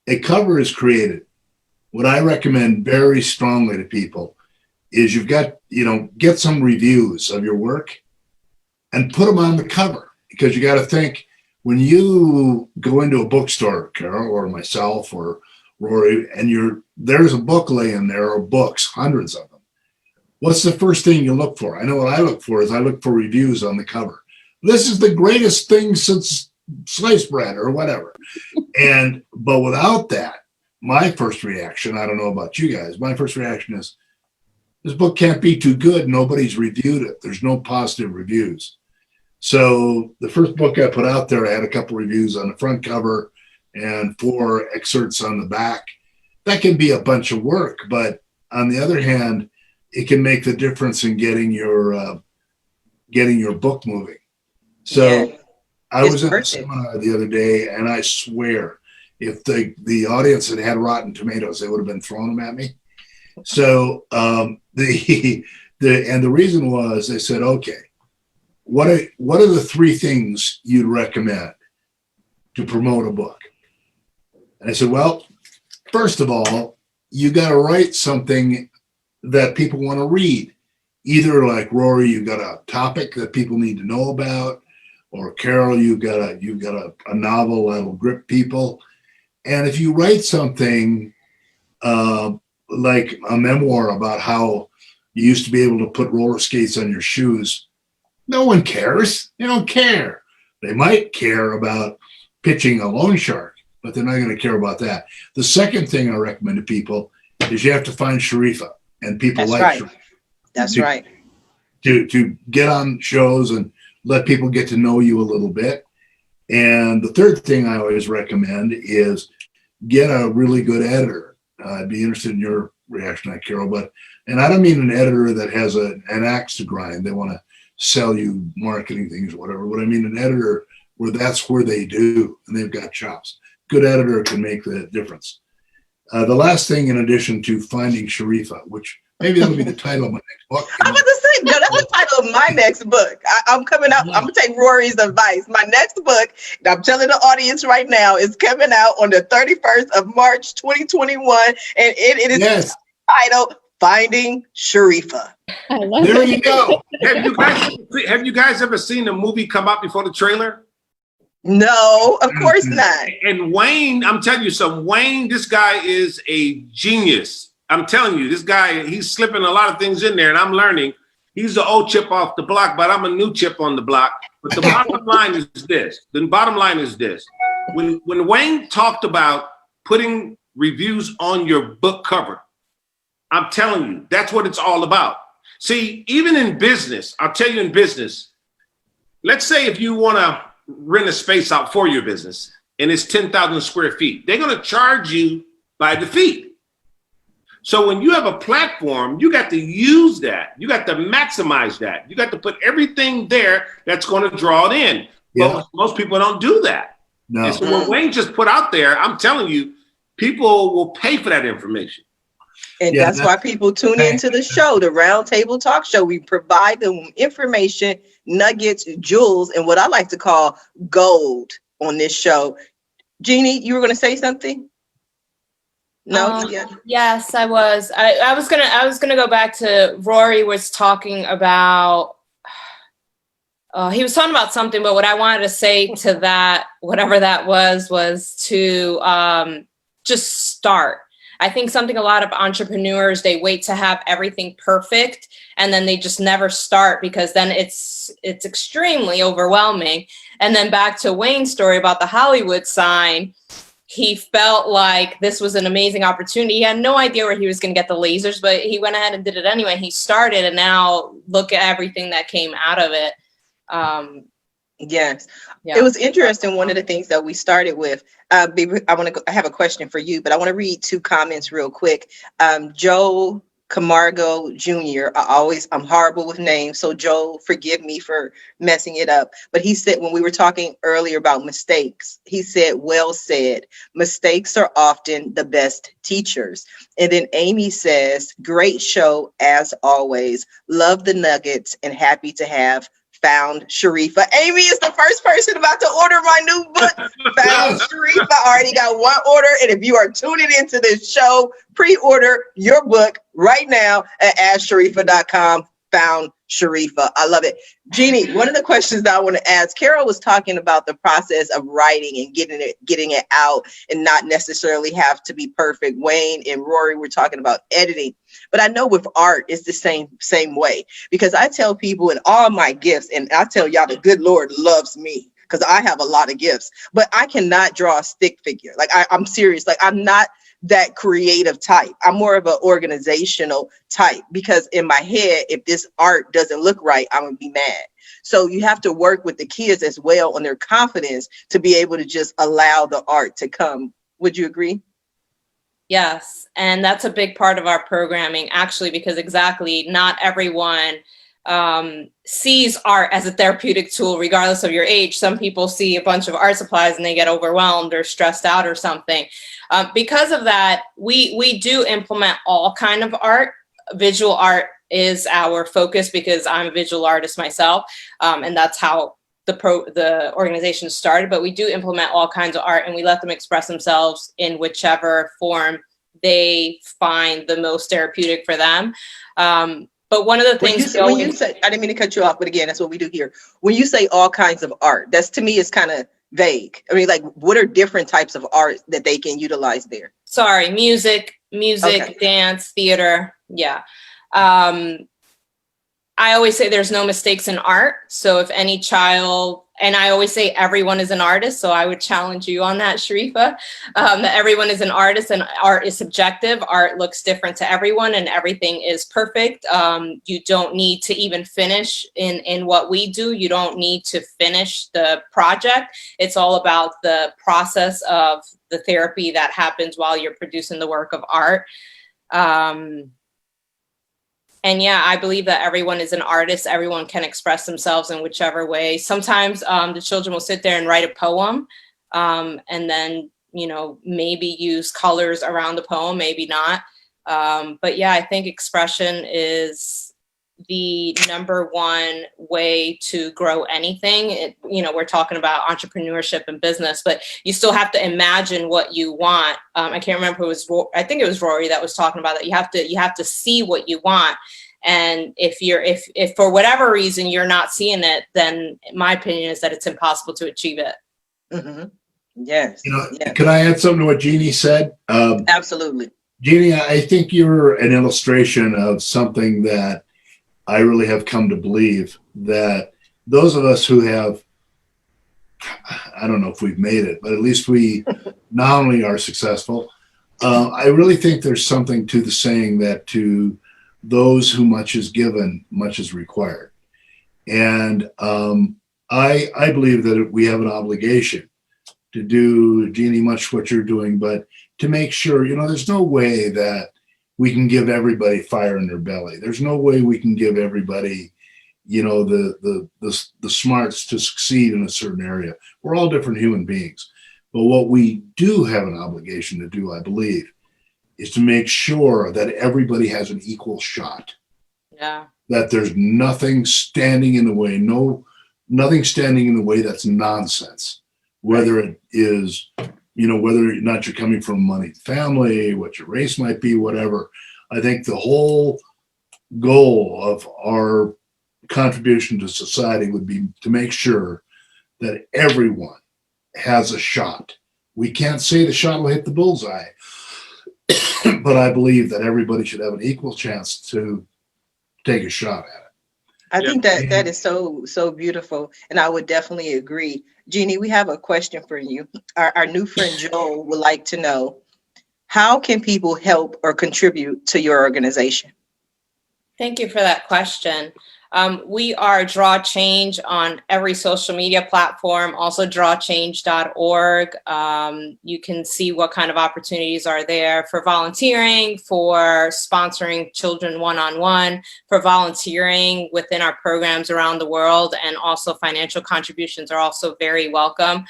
a cover is created, what I recommend very strongly to people is you've got, get some reviews of your work and put them on the cover, because you got to think, when you go into a bookstore, Carol, or myself, or Rory, and there's a book laying there, or books, hundreds of them. What's the first thing you look for? I know what I look for is I look for reviews on the cover. This is the greatest thing since sliced bread or whatever. But without that, my first reaction, I don't know about you guys, my first reaction is, this book can't be too good. Nobody's reviewed it. There's no positive reviews. So the first book I put out there, I had a couple reviews on the front cover and 4 excerpts on the back. That can be a bunch of work, but on the other hand, it can make the difference in getting your book moving. So I was at a seminar the other day, and I swear, if the audience had Rotten Tomatoes, they would have been throwing them at me. So the reason was, they said, okay, what are the 3 things you'd recommend to promote a book? And I said, well, first of all, you got to write something that people want to read. Either like Rory, you've got a topic that people need to know about, or Carol, you've got a novel that'll grip people. And if you write something like a memoir about how you used to be able to put roller skates on your shoes No one cares. They don't care. They might care about pitching a loan shark, but they're not going to care about that. The second thing I recommend to people is you have to find Sharifa, and people That's like right. Sharifa. That's right. To get on shows and let people get to know you a little bit. And the third thing I always recommend is get a really good editor. I'd be interested in your reaction on that, Carol, and I don't mean an editor that has an axe to grind. They want to sell you marketing things or whatever. What I mean, an editor where that's where they do and they've got chops. Good editor can make the difference. The last thing, in addition to finding Sharifa, which maybe that'll be the title of my next book. I'm about to say, no, that's the title of my next book. I'm coming out. I'm gonna take Rory's advice. My next book, and I'm telling the audience right now, is coming out on the 31st of March, 2021, and it is titled "Finding Sharifa." I love There it. you go. Have you guys ever seen the movie come out before the trailer? No, of course not. And Wayne, I'm telling you something. Wayne, this guy is a genius. I'm telling you, this guy, he's slipping a lot of things in there, and I'm learning. He's the old chip off the block, but I'm a new chip on the block. But the bottom line is this. The bottom line is this. When Wayne talked about putting reviews on your book cover, I'm telling you, that's what it's all about. See, even in business, I'll tell you in business, let's say if you want to rent a space out for your business and it's 10,000 square feet, they're going to charge you by the feet. So when you have a platform, you got to use that. You got to maximize that. You got to put everything there that's going to draw it in. Yeah. But most people don't do that. No. And so what Wayne just put out there, I'm telling you, people will pay for that information. And Yeah, that's why people tune into the show, the Round Table Talk Show. We provide them information, nuggets, jewels, and what I like to call gold on this show. Jeannie, you were going to say something? No. Yes, I was. I was gonna go back to Rory was talking about. He was talking about something, but what I wanted to say to that, whatever that was to just start. I think something a lot of entrepreneurs, they wait to have everything perfect and then they just never start because then it's extremely overwhelming. And then back to Wayne's story about the Hollywood sign, he felt like this was an amazing opportunity. He had no idea where he was going to get the lasers, but he went ahead and did it anyway. He started, and now look at everything that came out of it. Yes. Yeah. It was interesting. One of the things that we started with, I have a question for you, but I want to read two comments real quick. Joe Camargo Jr. I'm horrible with names. So Joe, forgive me for messing it up. But he said, when we were talking earlier about mistakes, he said, well said, mistakes are often the best teachers. And then Amy says, great show as always. Love the nuggets and happy to have found Sharifa. Amy is the first person about to order my new book, Found Sharifa. I already got one order. And if you are tuning into this show, pre-order your book right now at AskSharifa.com. Found Sharifa. I love it. Jeannie, one of the questions that I want to ask, Carol was talking about the process of writing and getting it out and not necessarily have to be perfect. Wayne and Rory were talking about editing. But I know with art, it's the same way, because I tell people in all my gifts, and I tell y'all the good Lord loves me because I have a lot of gifts, but I cannot draw a stick figure. Like I'm serious. Like I'm not that creative type. I'm more of an organizational type, because in my head, if this art doesn't look right, I'm gonna be mad. So you have to work with the kids as well on their confidence to be able to just allow the art to come. Would you agree? Yes, and that's a big part of our programming, actually, because exactly not everyone sees art as a therapeutic tool, regardless of your age. Some people see a bunch of art supplies and they get overwhelmed or stressed out or something. Because of that, we do implement all kind of art. Visual art is our focus because I'm a visual artist myself, and that's how the organization started. But we do implement all kinds of art, and we let them express themselves in whichever form they find the most therapeutic for them. But one of the things when you say, I didn't mean to cut you off, but again, that's what we do here. When you say all kinds of art, that's, to me, is kind of vague. I mean, like, what are different types of art that they can utilize there? Sorry, music, Okay. dance, theater. Yeah. I always say there's no mistakes in art. So if any child, and I always say everyone is an artist. So I would challenge you on that, Sharifa, that everyone is an artist and art is subjective. Art looks different to everyone and everything is perfect. You don't need to even finish in what we do. You don't need to finish the project. It's all about the process of the therapy that happens while you're producing the work of art. And yeah, I believe that everyone is an artist. Everyone can express themselves in whichever way. Sometimes the children will sit there and write a poem and then, maybe use colors around the poem, maybe not. But yeah, I think expression is the number one way to grow anything. We're talking about entrepreneurship and business, but you still have to imagine what you want. I can't remember who it was. I think it was Rory that was talking about that. You have to see what you want. And if for whatever reason you're not seeing it, then my opinion is that it's impossible to achieve it. Mm-hmm. Yes. Yes. Could I add something to what Jennie said? Absolutely. Jennie, I think you're an illustration of something that I really have come to believe, that those of us who have, I don't know if we've made it, but at least we not only are successful, I really think there's something to the saying that to those who much is given, much is required. And I believe that we have an obligation to do, Jennie, much what you're doing, but to make sure, there's no way that we can give everybody fire in their belly. There's no way we can give everybody, the smarts to succeed in a certain area. We're all different human beings. But what we do have an obligation to do, I believe, is to make sure that everybody has an equal shot. Yeah. That there's nothing standing in the way, nothing standing in the way that's nonsense. Whether it is, whether or not you're coming from a moneyed family, what your race might be, whatever. I think the whole goal of our contribution to society would be to make sure that everyone has a shot. We can't say the shot will hit the bullseye, but I believe that everybody should have an equal chance to take a shot at it. I think that is so beautiful, and I would definitely agree. Jennie, we have a question for you. Our new friend Joel would like to know, how can people help or contribute to your organization? Thank you for that question. We are Draw Change on every social media platform, also drawchange.org. You can see what kind of opportunities are there for volunteering, for sponsoring children one-on-one, for volunteering within our programs around the world, and also financial contributions are also very welcome.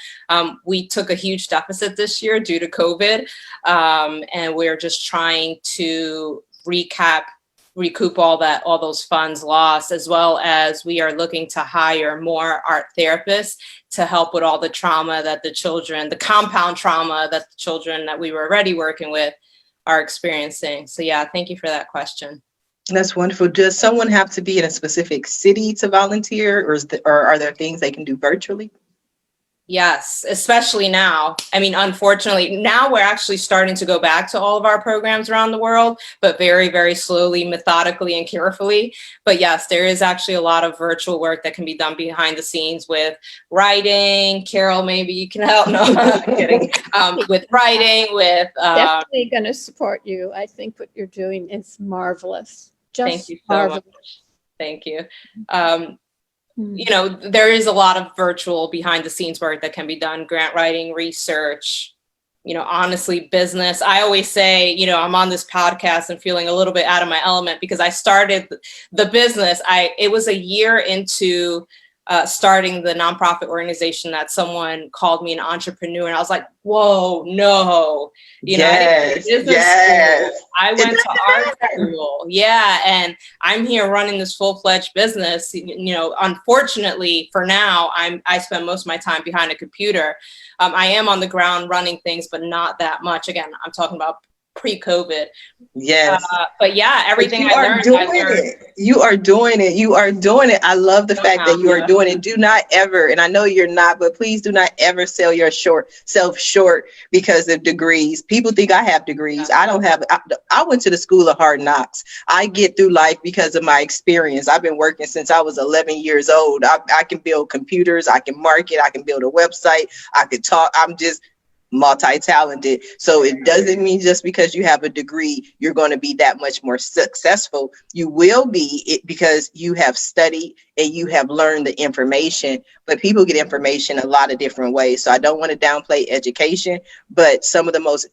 We took a huge deficit this year due to COVID, and we're just trying to recoup all those funds lost, as well as we are looking to hire more art therapists to help with all the trauma that the compound trauma that the children that we were already working with are experiencing. So yeah, thank you for that question. That's wonderful. Does someone have to be in a specific city to volunteer, or are there things they can do virtually? Yes, especially now. I mean, unfortunately, now we're actually starting to go back to all of our programs around the world, but very, very slowly, methodically, and carefully. But yes, there is actually a lot of virtual work that can be done behind the scenes with writing. Carol, maybe you can help. No, I'm kidding. With writing, with definitely going to support you. I think what you're doing is marvelous. Thank you so much. Thank you. There is a lot of virtual behind the scenes work that can be done, grant writing, research, honestly, business. I always say, I'm on this podcast and feeling a little bit out of my element because I started the business. It was a year into starting the nonprofit organization that someone called me an entrepreneur. And I was like, whoa, no. Yes. I went to art school. Yeah. And I'm here running this full-fledged business. Unfortunately for now, I spend most of my time behind a computer. I am on the ground running things, but not that much. Again, I'm talking about pre-COVID. Yes. But yeah, everything I learned. You are doing it. You are doing it. I love the fact that you are doing it. Do not ever, and I know you're not, but please do not ever sell yourself short because of degrees. People think I have degrees. I don't have. I went to the school of hard knocks. I get through life because of my experience. I've been working since I was 11 years old. I can build computers. I can market. I can build a website. I can talk. I'm just multi-talented. So it doesn't mean just because you have a degree, you're going to be that much more successful. You will be it because you have studied and you have learned the information, but people get information a lot of different ways. So I don't want to downplay education, but some of the most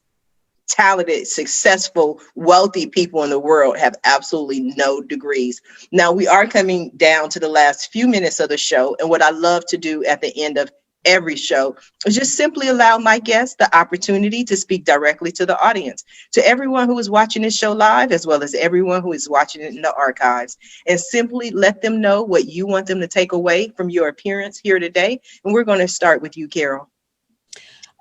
talented, successful, wealthy people in the world have absolutely no degrees. Now we are coming down to the last few minutes of the show. And what I love to do at the end of every show is just simply allow my guests the opportunity to speak directly to the audience, to everyone who is watching this show live, as well as everyone who is watching it in the archives, and simply let them know what you want them to take away from your appearance here today. And we're going to start with you, Carol.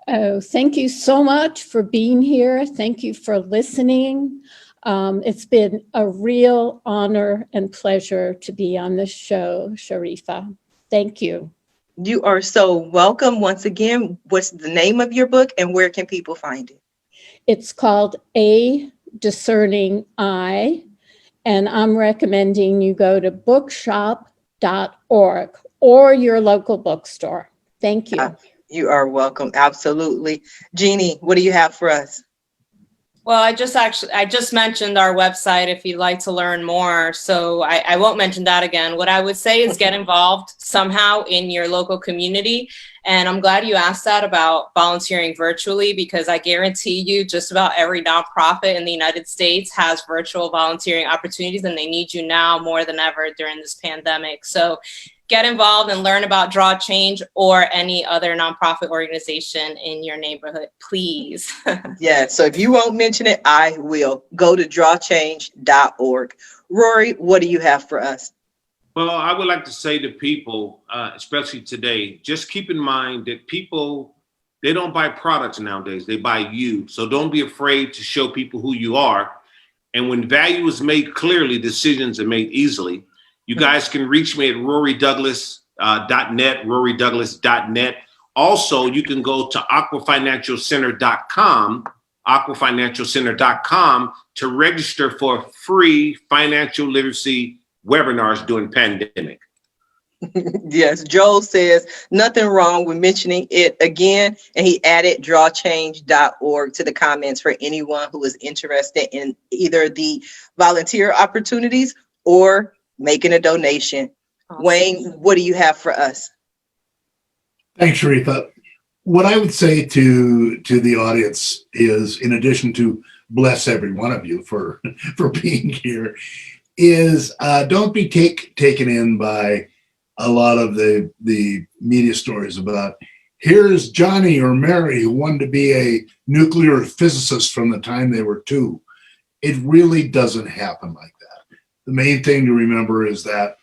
Oh, thank you so much for being here. Thank you for listening. It's been a real honor and pleasure to be on this show, Sharifa. Thank you. You are so welcome. Once again, what's the name of your book and where can people find it? It's called A Discerning Eye, and I'm recommending you go to bookshop.org or your local bookstore. Thank you. You are welcome. Absolutely. Jennie, what do you have for us? Well, I just mentioned our website if you'd like to learn more. So I won't mention that again. What I would say is get involved somehow in your local community. And I'm glad you asked that about volunteering virtually, because I guarantee you just about every nonprofit in the United States has virtual volunteering opportunities, and they need you now more than ever during this pandemic. So get involved and learn about Draw Change or any other nonprofit organization in your neighborhood, please. Yeah, so if you won't mention it, I will. Go to drawchange.org. Rory, what do you have for us? Well, I would like to say to people, especially today, just keep in mind that people, they don't buy products nowadays, they buy you. So don't be afraid to show people who you are. And when value is made clearly, decisions are made easily. You guys can reach me at rorydouglas.net, rorydouglas.net. Also, you can go to aquafinancialcenter.com to register for free financial literacy webinars during pandemic. Yes, Joel says nothing wrong with mentioning it again, and he added drawchange.org to the comments for anyone who is interested in either the volunteer opportunities or making a donation. Awesome. Wayne, what do you have for us? Thanks, Sharifa. What I would say to the audience is, in addition to bless every one of you for being here, is don't be taken in by a lot of the media stories about here's Johnny or Mary who wanted to be a nuclear physicist from the time they were 2. It really doesn't happen like that. The main thing to remember is that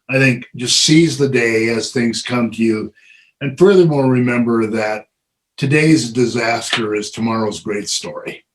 I think just seize the day as things come to you. And furthermore, remember that today's disaster is tomorrow's great story.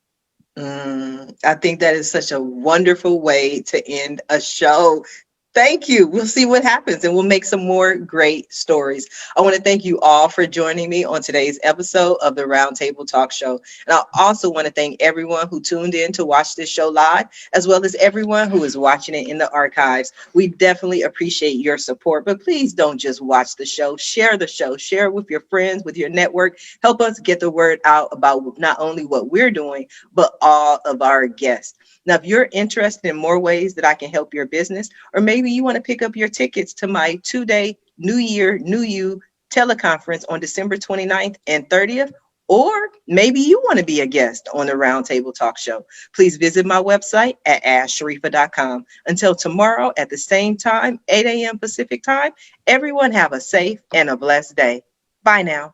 I think that is such a wonderful way to end a show. Thank you. We'll see what happens and we'll make some more great stories. I want to thank you all for joining me on today's episode of the Roundtable Talk Show. And I also want to thank everyone who tuned in to watch this show live, as well as everyone who is watching it in the archives. We definitely appreciate your support, but please don't just watch the show. Share it with your friends, with your network. Help us get the word out about not only what we're doing, but all of our guests. Now, if you're interested in more ways that I can help your business, or maybe you want to pick up your tickets to my 2-day New Year, New You teleconference on December 29th and 30th, or maybe you want to be a guest on the Roundtable Talk Show, please visit my website at asksharifa.com. Until tomorrow at the same time, 8 a.m. Pacific time, everyone have a safe and a blessed day. Bye now.